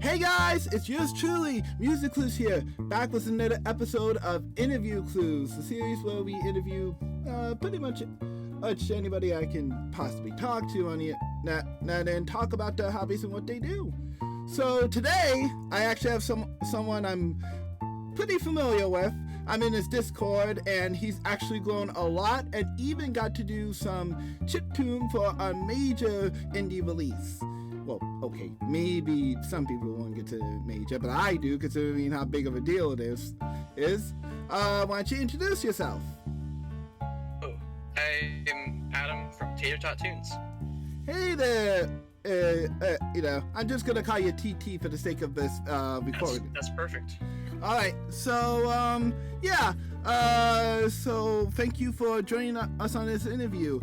Hey guys, it's yours truly, InterviewClues here, back with another episode of InterviewClues, the series where we interview pretty much anybody I can possibly talk to on the internet and talk about their hobbies and what they do. So today, I actually have someone I'm pretty familiar with. I'm in his Discord, and he's actually grown a lot and even got to do some chiptune for a major indie release. Well, okay, maybe some people won't get to major, but I do, considering how big of a deal it is. Why don't you introduce yourself? Oh, I'm Adam from Tater-Tot Tunes. Hey there. I'm just gonna call you TT for the sake of this recording. That's perfect. All right, so so thank you for joining us on this interview.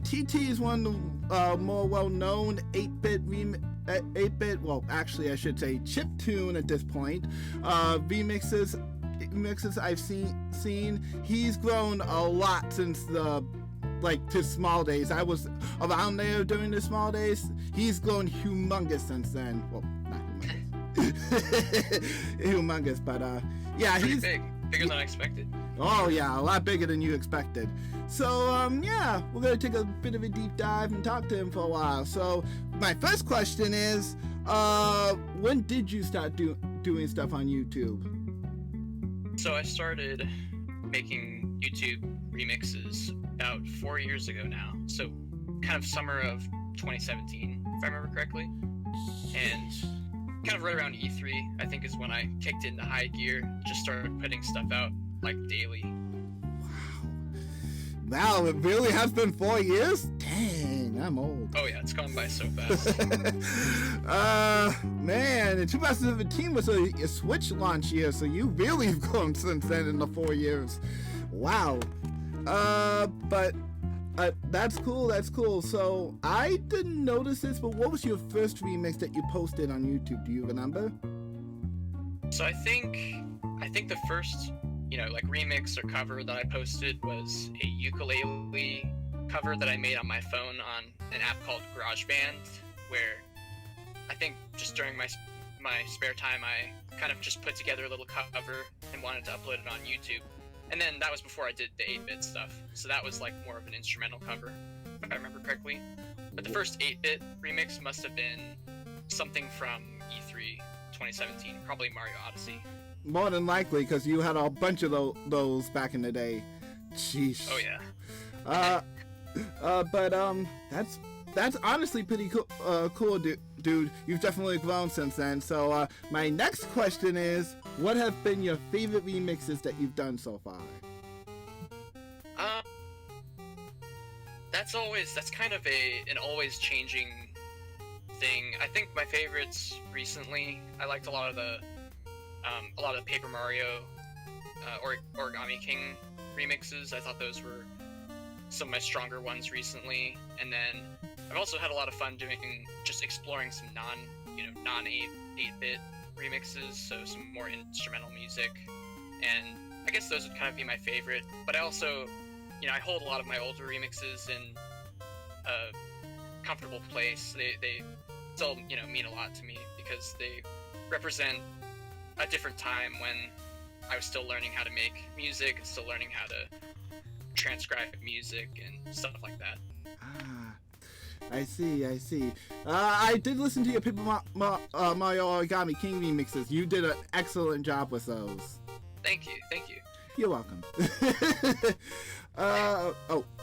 TT is one of the more well-known 8-bit, well, actually I should say chiptune at this point. Remixes I've seen. He's grown a lot since his small days. I was around there during the small days. He's grown humongous since then. Well, not humongous. Humongous, but yeah, Pretty he's big. Bigger than I expected. Oh yeah, a lot bigger than you expected. So we're gonna take a bit of a deep dive and talk to him for a while. So my first question is, when did you start doing stuff on YouTube? So I started making YouTube remixes about 4 years ago now. So kind of summer of 2017, if I remember correctly. And kind of right around E3, I think, is when I kicked into high gear, just started putting stuff out like daily. Wow, it really has been 4 years? Dang, I'm old. Oh yeah, it's gone by so fast. Man, in 2017 was a Switch launch year, so you really have grown since then in the 4 years. Wow. But that's cool. So I didn't notice this, but what was your first remix that you posted on YouTube? Do you remember? So I think the first, remix or cover that I posted was a Yooka-Laylee cover that I made on my phone on an app called GarageBand, where I think just during my spare time I kind of just put together a little cover and wanted to upload it on YouTube. And then that was before I did the 8-bit stuff, so that was like more of an instrumental cover, if I remember correctly. But the first 8-bit remix must have been something from E3 2017, probably Mario Odyssey. More than likely, because you had a bunch of those back in the day. Jeez. Oh yeah. But that's honestly pretty cool, dude. You've definitely grown since then. So my next question is, what have been your favorite remixes that you've done so far? That's kind of an always changing thing. I think my favorites recently, I liked a lot of the Paper Mario Origami King remixes. I thought those were some of my stronger ones recently. And then I've also had a lot of fun just exploring some non-8-bit remixes, so some more instrumental music. And I guess those would kind of be my favorite. But I also, I hold a lot of my older remixes in a comfortable place. They still, mean a lot to me because they represent a different time when I was still learning how to make music, still learning how to transcribe music and stuff like that. I see. I did listen to your Paper Mario Origami King remixes. You did an excellent job with those. Thank you. You're welcome.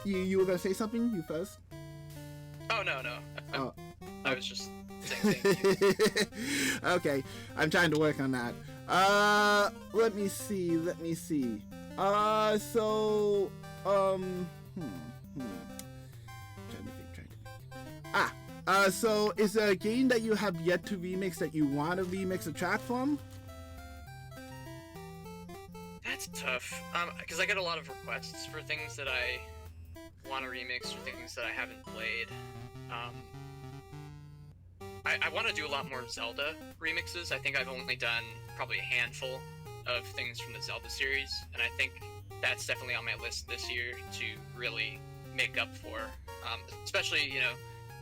You were gonna say something? You first? Oh, no. I was just saying thank you. Okay, I'm trying to work on that. Let me see. Trying to think. So is there a game that you have yet to remix that you want to remix a track from? That's tough, because I get a lot of requests for things that I want to remix or things that I haven't played. I want to do a lot more Zelda remixes. I think I've only done probably a handful of things from the Zelda series, and I think that's definitely on my list this year to really make up for. Especially,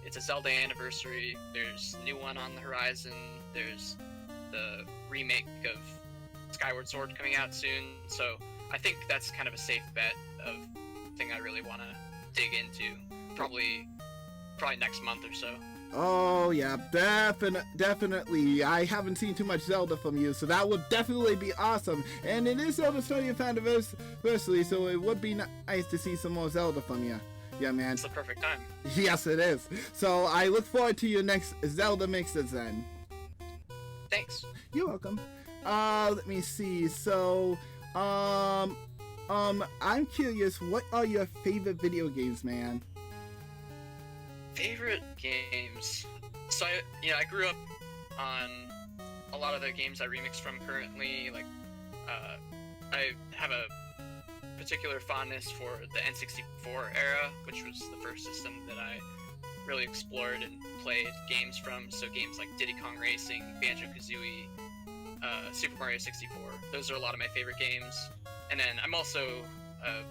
it's a Zelda anniversary. There's a new one on the horizon. There's the remake of Skyward Sword coming out soon. So I think that's kind of a safe bet of thing I really want to dig into. Probably next month or so. Oh yeah, definitely. I haven't seen too much Zelda from you, so that would definitely be awesome. And it is Zelda's 20th anniversary, so it would be nice to see some more Zelda from you. Yeah, man. It's the perfect time. Yes, it is. So I look forward to your next Zelda mixes then. Thanks. You're welcome. Let me see. So, I'm curious, what are your favorite video games, man? Favorite games. So I grew up on a lot of the games I remix from currently. Like, I have a particular fondness for the N64 era, which was the first system that I really explored and played games from. So games like Diddy Kong Racing, Banjo-Kazooie, Super Mario 64. Those are a lot of my favorite games. And then I'm also a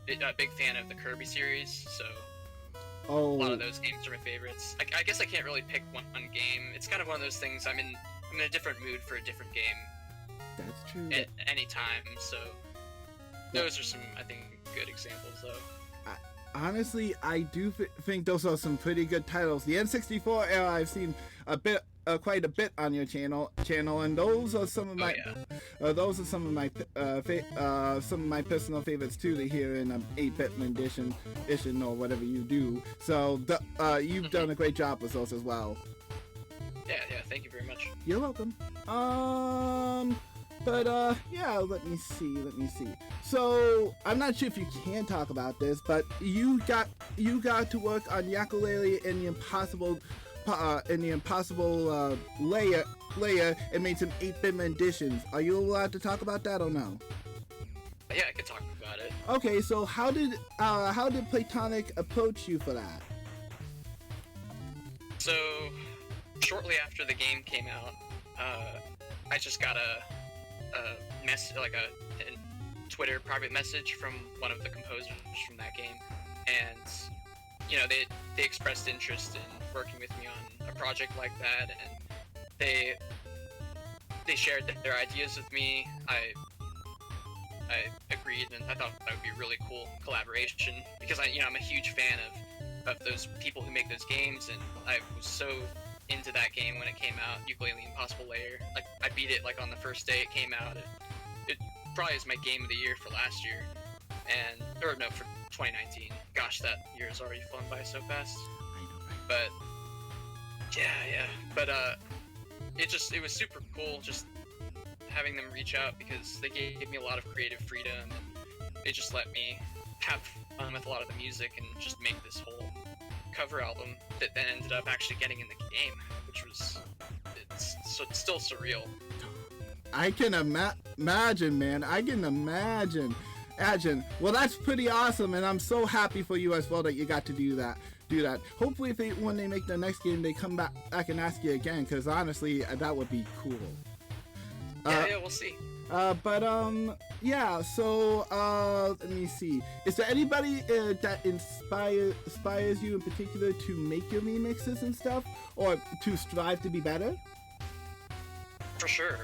big fan of the Kirby series, so a lot of those games are my favorites. I guess I can't really pick one game. It's kind of one of those things. I'm in a different mood for a different game. That's true. At any time. So those are some, I think, good examples, though. Honestly, I do think those are some pretty good titles. The N64 era, I've seen quite a bit on your channel, and those are some of my some of my personal favorites too to hear in an 8-bit rendition or whatever you do. So you've done a great job with those as well. Yeah, thank you very much. You're welcome. Yeah, let me see. So, I'm not sure if you can talk about this, but you got to work on Yooka-Laylee and the Impossible Lair and made some 8-bit renditions. Are you allowed to talk about that or no? Yeah, I can talk about it. Okay, so how did Playtonic approach you for that? So, shortly after the game came out, I just got a Twitter private message from one of the composers from that game, and they expressed interest in working with me on a project like that, and they shared their ideas with me. I agreed, and I thought that would be a really cool collaboration because I'm a huge fan of those people who make those games, and I was so into that game when it came out, Yooka-Laylee Impossible Lair. Like, I beat it like on the first day it came out. It probably is my game of the year for last year, for 2019. Gosh, that year has already flown by so fast. I know, right? But yeah. But it was super cool just having them reach out because they gave me a lot of creative freedom, and they just let me have fun with a lot of the music and just make this whole cover album that then ended up actually getting in the game, which was it's still surreal. I can imagine, man. I can imagine. Well, that's pretty awesome, and I'm so happy for you as well that you got to do that. Hopefully, when they make their next game, they come back and ask you again, because honestly, that would be cool. Yeah, we'll see. Let me see. Is there anybody that inspires you in particular to make your remixes and stuff, or to strive to be better? For sure.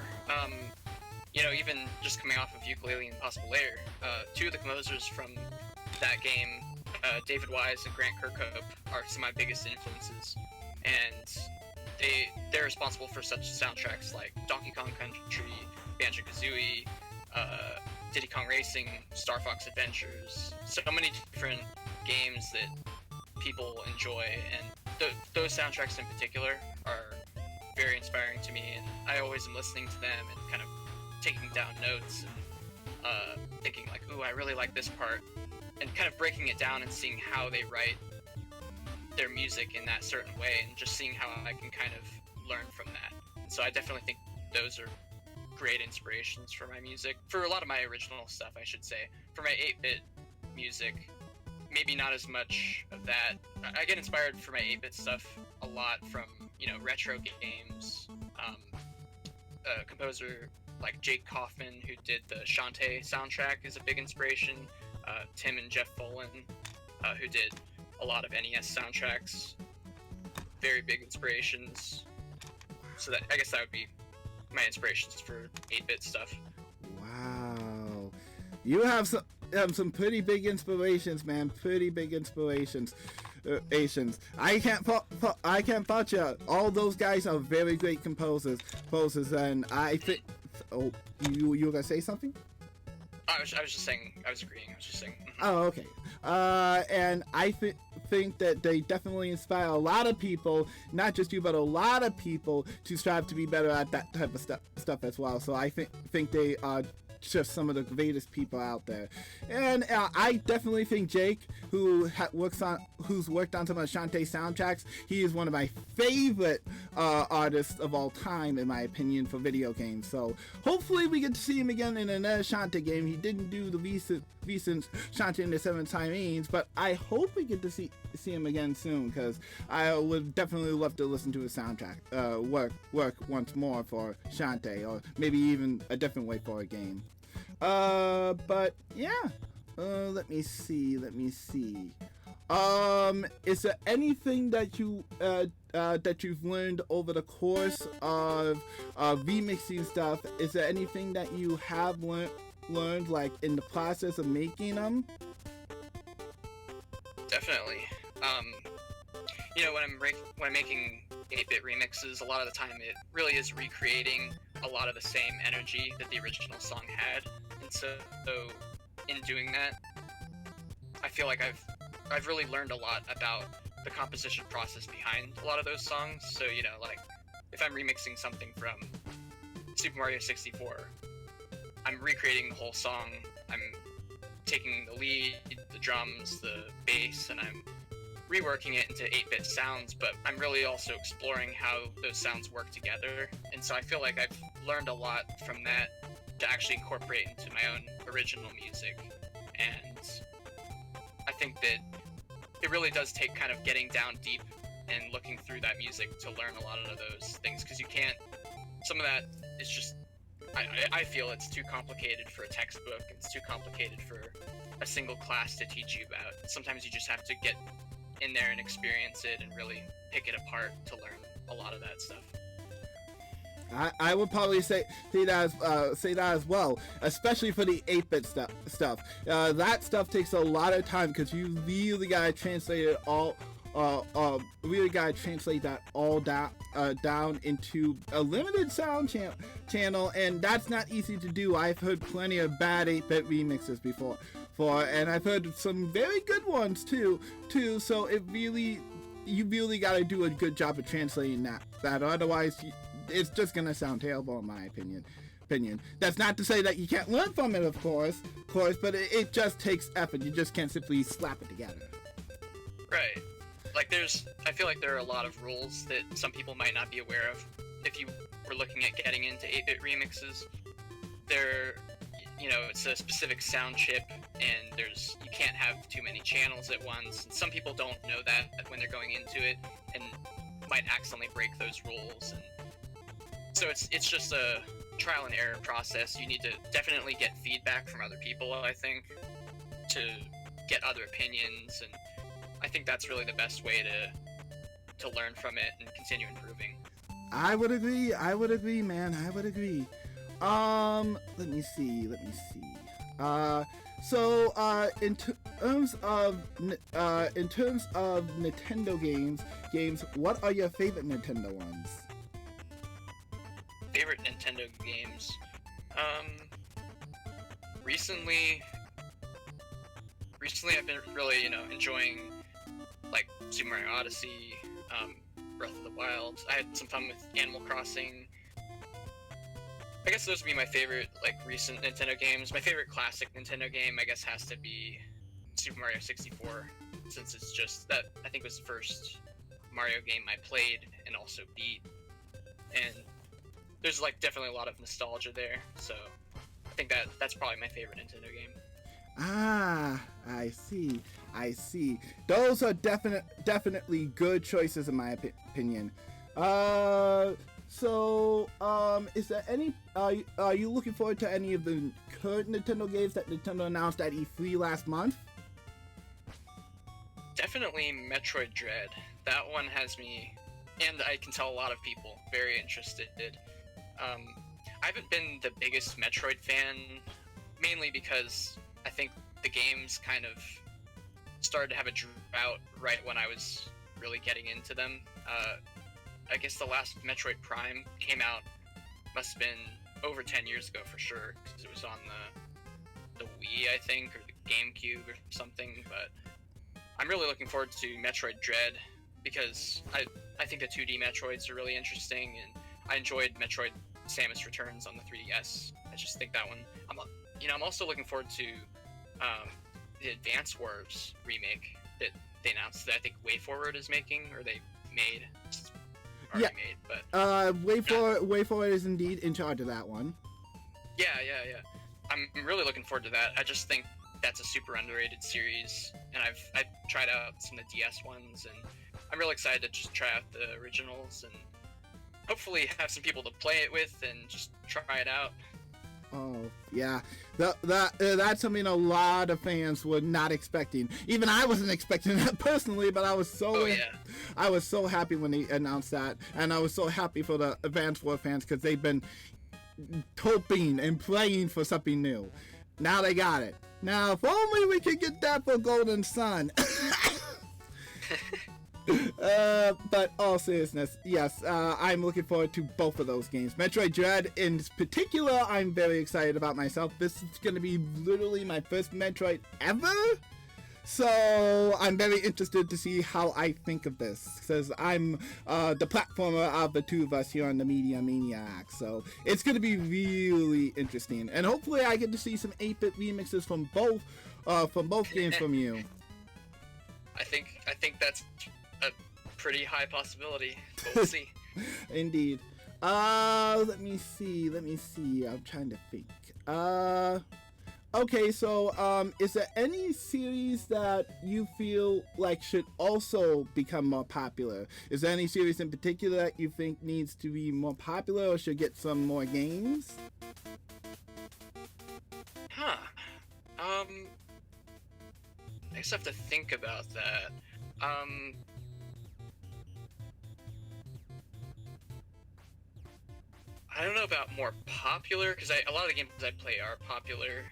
Even just coming off of Yooka-Laylee and Impossible Lair, two of the composers from that game, David Wise and Grant Kirkhope, are some of my biggest influences, and they're responsible for such soundtracks like Donkey Kong Country, Banjo-Kazooie, Diddy Kong Racing, Star Fox Adventures, so many different games that people enjoy, and those soundtracks in particular are very inspiring to me, and I always am listening to them and kind of taking down notes and thinking like, ooh, I really like this part, and kind of breaking it down and seeing how they write their music in that certain way, and just seeing how I can kind of learn from that. And so I definitely think those are great inspirations for my music. For a lot of my original stuff, I should say. For my 8-bit music, maybe not as much of that. I get inspired for my 8-bit stuff a lot from, retro games. A composer like Jake Kaufman, who did the Shantae soundtrack, is a big inspiration. Tim and Jeff Folan, who did a lot of NES soundtracks. very big inspirations. So I guess that would be my inspirations for 8-bit stuff. Wow, you have some pretty big inspirations, man. Pretty big inspirations. Asians. I can't fault you. All those guys are very great composers, and I think. Oh, you were gonna say something? I was just saying. I was agreeing. I was just saying. Oh, okay. And I think that they definitely inspire a lot of people, not just you, but a lot of people to strive to be better at that type of stuff as well. So I think they are just some of the greatest people out there. And I definitely think Jake, who's worked on some of Shantae soundtracks, he is one of my favorite artists of all time, in my opinion, for video games. So hopefully we get to see him again in another Shantae game. He didn't do the recent Shantae in the Seven Times, but I hope we get to see him again soon, because I would definitely love to listen to his soundtrack work once more for Shantae, or maybe even a different way for a game. But yeah, let me see. Is there anything that you've learned over the course of remixing stuff? Is there anything that you have learned like in the process of making them? Definitely. When I'm making 8-bit remixes, a lot of the time it really is recreating a lot of the same energy that the original song had, and so in doing that, I feel like I've really learned a lot about the composition process behind a lot of those songs. So like if I'm remixing something from Super Mario 64, I'm recreating the whole song. I'm taking the lead, the drums, the bass, and I'm reworking it into 8-bit sounds, but I'm really also exploring how those sounds work together. And so I feel like I've learned a lot from that to actually incorporate into my own original music. And I think that it really does take kind of getting down deep and looking through that music to learn a lot of those things, because you can't, some of that is just, I feel it's too complicated for a textbook. It's too complicated for a single class to teach you about. Sometimes you just have to get in there and experience it and really pick it apart to learn a lot of that stuff. I would probably say that as well, especially for the 8-bit stuff. That stuff takes a lot of time, because you really gotta translate it all. Really gotta translate that all down into a limited sound channel, and that's not easy to do. I've heard plenty of bad 8-bit remixes before, and I've heard some very good ones too. So you really gotta do a good job of translating that. Otherwise, it's just gonna sound terrible, in my opinion. That's not to say that you can't learn from it, of course, but it just takes effort. You just can't simply slap it together. Right. Like I feel like there are a lot of rules that some people might not be aware of. If you were looking at getting into 8-bit remixes, it's a specific sound chip, and you can't have too many channels at once. And some people don't know that when they're going into it, and might accidentally break those rules. And so it's just a trial and error process. You need to definitely get feedback from other people, I think, to get other opinions, and I think that's really the best way to learn from it and continue improving. I would agree, man. I would agree. Let me see. In terms of Nintendo games, what are your favorite Nintendo ones? Favorite Nintendo games? Recently I've been really, enjoying like Super Mario Odyssey, Breath of the Wild. I had some fun with Animal Crossing. I guess those would be my favorite, recent Nintendo games. My favorite classic Nintendo game, I guess, has to be Super Mario 64, since it's just that, I think, was the first Mario game I played and also beat. And there's, definitely a lot of nostalgia there, so I think that's probably my favorite Nintendo game. Ah, I see. Those are definitely good choices, in my opinion. Is there any? Are you looking forward to any of the current Nintendo games that Nintendo announced at E3 last month? Definitely Metroid Dread. That one has me and I can tell a lot of people very interested. I haven't been the biggest Metroid fan, mainly because I think the games kind of started to have a drought right when I was really getting into them. I guess the last Metroid Prime came out must have been over 10 years ago for sure, because it was on the Wii, I think, or the GameCube or something. But I'm really looking forward to Metroid Dread, because I think the 2D Metroids are really interesting, and I enjoyed Metroid Samus Returns on the 3DS. I just think that one. I'm also looking forward to the Advance Wars remake that they announced that I think WayForward is making, or they made. It's already made, but WayForward is indeed in charge of that one. Yeah. I'm really looking forward to that. I just think that's a super underrated series, and I've tried out some of the DS ones, and I'm really excited to just try out the originals and hopefully have some people to play it with and just try it out. Oh yeah, that's something a lot of fans were not expecting. Even I wasn't expecting that personally, but I was so happy when they announced that, and I was so happy for the Advance War fans because they've been hoping and praying for something new. Now they got it. Now, if only we could get that for Golden Sun. But all seriousness, yes, I'm looking forward to both of those games. Metroid Dread in particular, I'm very excited about myself. This is going to be literally my first Metroid ever. So I'm very interested to see how I think of this, because I'm the platformer of the two of us here on the Media Maniacs. So it's going to be really interesting, and hopefully I get to see some 8-bit remixes from both games from you. I think that's a pretty high possibility, but we'll see. Indeed. Let me see. I'm trying to think. Okay, so, is there any series that you feel like should also become more popular? Is there any series in particular that you think needs to be more popular or should get some more games? I guess I have to think about that. I don't know about more popular, because a lot of the games I play are popular.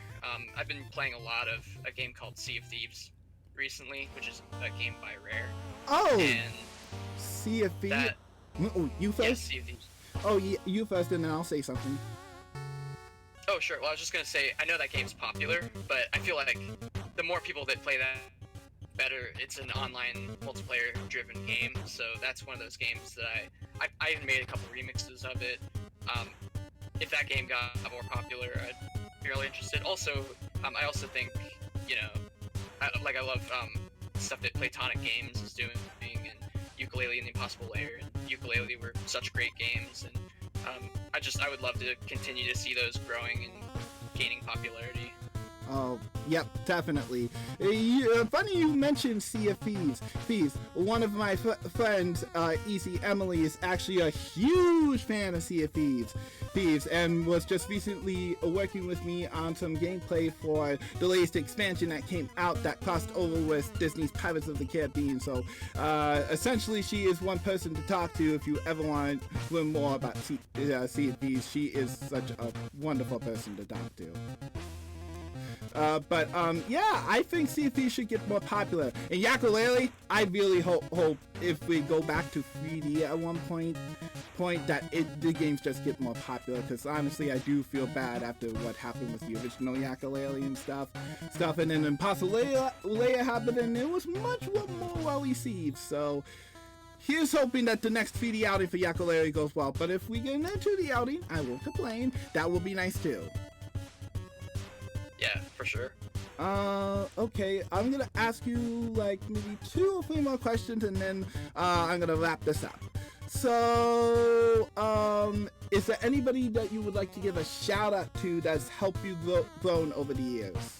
I've been playing a lot of a game called Sea of Thieves recently, which is a game by Rare. Oh! And Sea of Thieves? Oh, you first? Yeah, Sea of Thieves. Oh, you first, and then I'll say something. Oh, sure. Well, I was just going to say, I know that game's popular, but I feel like the more people that play that, better. It's an online multiplayer-driven game, so that's one of those games that I even made a couple remixes of it. If that game got more popular, I'd be really interested. Also, I also think, I love stuff that Playtonic Games is doing, and Yooka-Laylee and the Impossible Lair and Yooka-Laylee were such great games, and I would love to continue to see those growing and gaining popularity. Oh, yep, definitely. Funny you mentioned Sea of Thieves. One of my friends, Easy Emily, is actually a huge fan of Sea of Thieves, and was just recently working with me on some gameplay for the latest expansion that came out that crossed over with Disney's Pirates of the Caribbean. So, essentially, she is one person to talk to if you ever want to learn more about Sea of Thieves. She is such a wonderful person to talk to. Yeah, I think Sea of Thieves should get more popular. And Yooka-Laylee, I really hope if we go back to 3D at one point that the games just get more popular, because honestly I do feel bad after what happened with the original Yooka-Laylee and stuff, and then Impossible Lair happened and it was much more well received. So here's hoping that the next 3D outing for Yooka-Laylee goes well, but if we get an 2D outing, I won't complain. That will be nice too. Yeah, for sure. Okay, I'm gonna ask you like maybe 2 or 3 more questions, and then I'm gonna wrap this up. So, is there anybody that you would like to give a shout out to that's helped you grown over the years?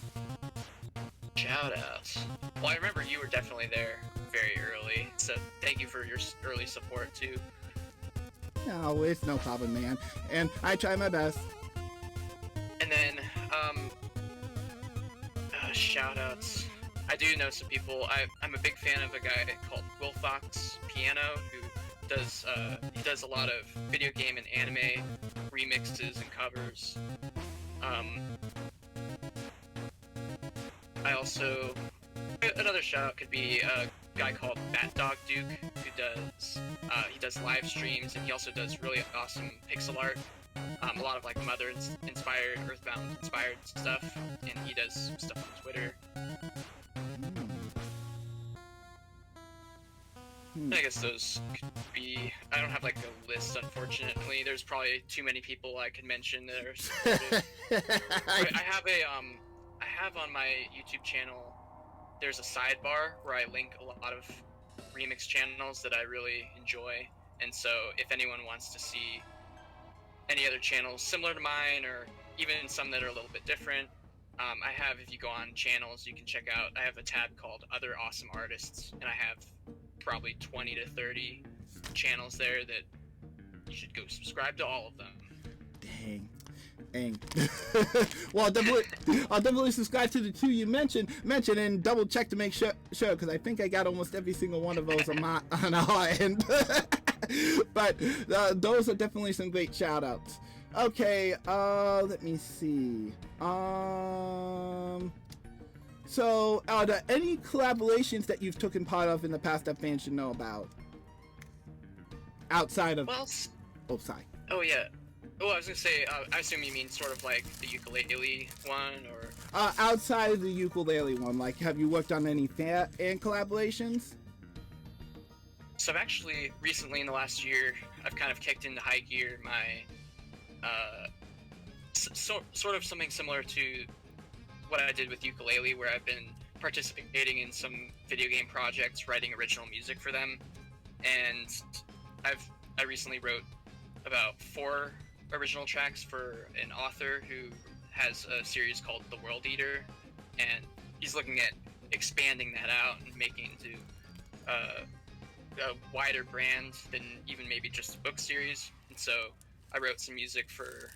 Shout outs. Well, I remember you were definitely there very early, so thank you for your early support too. No, it's no problem, man. And I try my best. And then, shout-outs. I do know some people. I'm a big fan of a guy called Will Fox Piano, who He does a lot of video game and anime remixes and covers. I also, another shout out could be a guy called Bat Dog Duke, who he does live streams, and he also does really awesome pixel art. A lot of like Mother inspired, Earthbound inspired stuff, and he does stuff on Twitter. I guess those could be. I don't have like a list, unfortunately. There's probably too many people I could mention that are supportive. I have on my YouTube channel. There's a sidebar where I link a lot of remix channels that I really enjoy, and so if anyone wants to see any other channels similar to mine, or even some that are a little bit different, I have. If you go on channels, you can check out. I have a tab called Other Awesome Artists, and I have probably 20 to 30 channels there that you should go subscribe to all of them. Dang. Well, I'll definitely subscribe to the two you mentioned, and double check to make sure, because I think I got almost every single one of those on our end. But those are definitely some great shout outs. Okay, let me see. So, are there any collaborations that you've taken part of in the past that fans should know about? Outside of... Well, sorry. Oh, yeah. Oh, I was gonna say, I assume you mean sort of like the Yooka-Laylee one, or... Outside of the Yooka-Laylee one, like, have you worked on any fan collaborations? So I've actually, recently in the last year, I've kind of kicked into high gear my, sort of something similar to what I did with Yooka-Laylee, where I've been participating in some video game projects, writing original music for them, and I recently wrote about 4 original tracks for an author who has a series called The World Eater, and he's looking at expanding that out and making into a wider brand than even maybe just a book series. And so I wrote some music for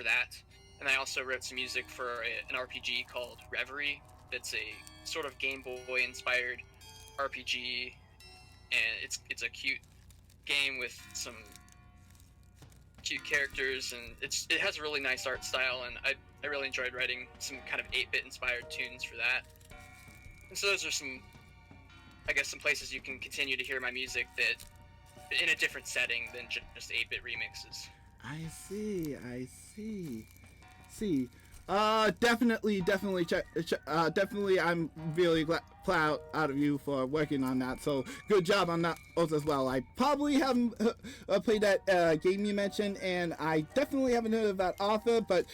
that. And I also wrote some music for an RPG called Reverie. That's a sort of Game Boy inspired RPG, and it's a cute game with some cute characters, and it has a really nice art style, and I really enjoyed writing some kind of 8-bit inspired tunes for that. And so those are some, I guess, some places you can continue to hear my music that in a different setting than just 8-bit remixes. I see. Definitely definitely I'm really proud out of you for working on that, so good job on that as well. I probably haven't played that game you mentioned, and I definitely haven't heard of that author, but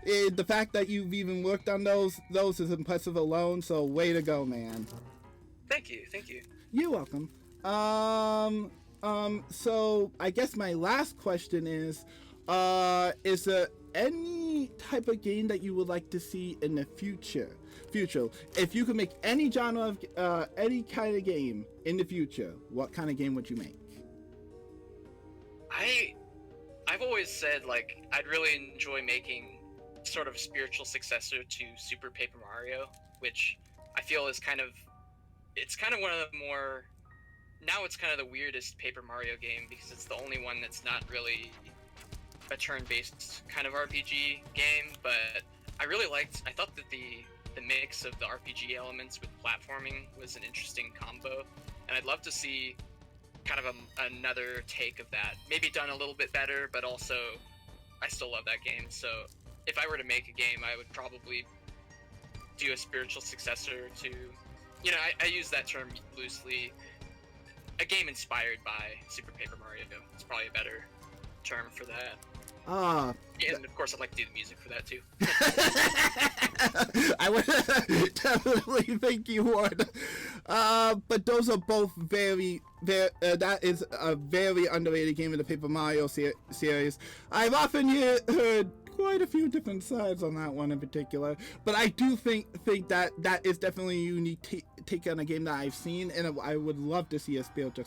the fact that you've even worked on those is impressive alone, so way to go, man. Thank you. You're welcome. So I guess my last question is there any type of game that you would like to see in the future? If you could make any genre of any kind of game in the future, what kind of game would you make? I've always said, like, I'd really enjoy making sort of a spiritual successor to Super Paper Mario, which I feel is kind of one of the more, now it's kind of the weirdest Paper Mario game, because it's the only one that's not really a turn-based kind of RPG game, but I thought that the mix of the RPG elements with platforming was an interesting combo, and I'd love to see kind of another take of that, maybe done a little bit better, but also I still love that game. So if I were to make a game, I would probably do a spiritual successor to, I use that term loosely, a game inspired by Super Paper Mario. It's probably a better term for that. And of course, I'd like to do the music for that too. I would definitely think you would. But those are both that is a very underrated game in the Paper Mario series. I've often heard quite a few different sides on that one in particular, but I do think that is definitely a unique take on a game that I've seen, and I would love to see a spiritual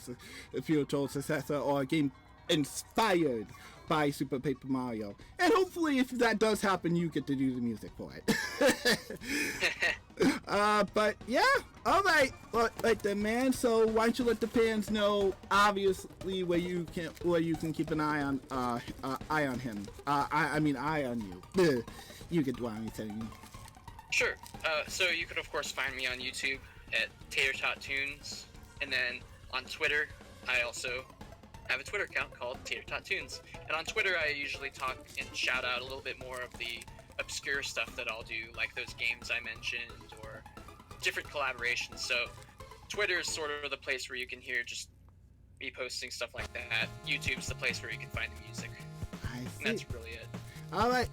successor or a game inspired by Super Paper Mario. And hopefully, if that does happen, you get to do the music for it. But yeah, all right, right then, man. So why don't you let the fans know, obviously, where you can keep an eye on him. I mean eye on you. You get what I'm saying. Sure. So you could of course find me on YouTube at Tater-Tot Tunes, and then on Twitter, I also have a Twitter account called Tater-Tot Tunes. And on Twitter, I usually talk and shout out a little bit more of the obscure stuff that I'll do, like those games I mentioned, or different collaborations. So Twitter is sort of the place where you can hear just me posting stuff like that. YouTube's the place where you can find the music. I see. And that's really it. All right,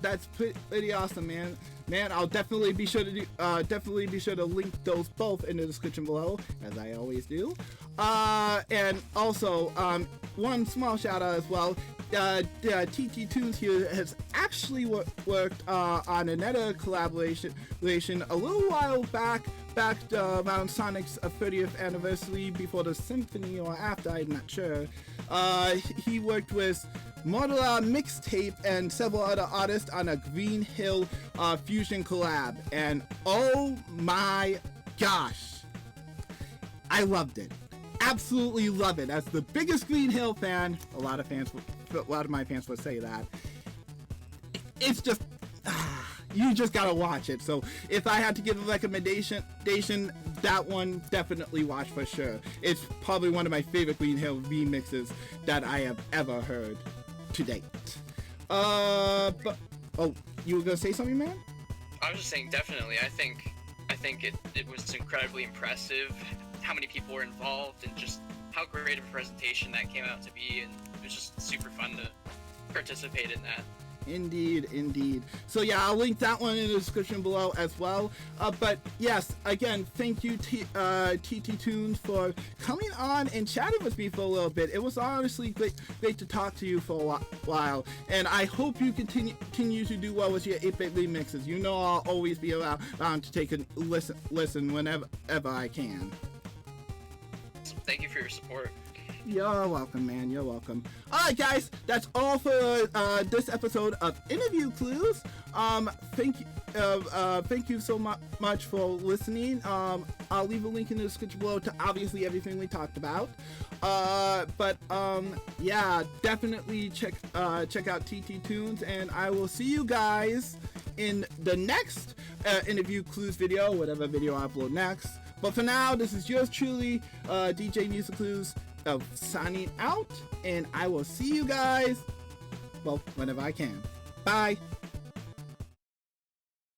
that's pretty awesome, man. Man, I'll definitely be sure to link those both in the description below, as I always do. And also, one small shout out as well. TT Tunes here has actually worked on another collaboration a little while back around Sonic's 30th anniversary, before the symphony or after, I'm not sure. He worked with Modular Mixtape and several other artists on a Green Hill fusion collab, and oh my gosh, I loved it. Absolutely love it. As the biggest Green Hill fan, a lot of my fans would say that. It's just, you just gotta watch it. So if I had to give a recommendation, that one definitely watch for sure. It's probably one of my favorite Green Hill remixes that I have ever heard to date. But you were gonna say something, man? I was just saying, definitely. I think it was incredibly impressive how many people were involved and just how great of a presentation that came out to be, and it was just super fun to participate in that. Indeed. So yeah, I'll link that one in the description below as well. But yes, again, thank you TT Tunes for coming on and chatting with me for a little bit. It was honestly great to talk to you for a while, and I hope you continue to do well with your 8-bit remixes. You know I'll always be around to take a listen whenever I can. So thank you for your support. You're welcome, man. You're welcome. Alright, guys, that's all for this episode of Interview Clues. Thank you so much for listening. I'll leave a link in the description below to obviously everything we talked about. Yeah, definitely check out TT Tunes, and I will see you guys in the next Interview Clues video, whatever video I upload next. But for now, this is yours truly, DJ InterviewClues, signing out, and I will see you guys, well, whenever I can. Bye.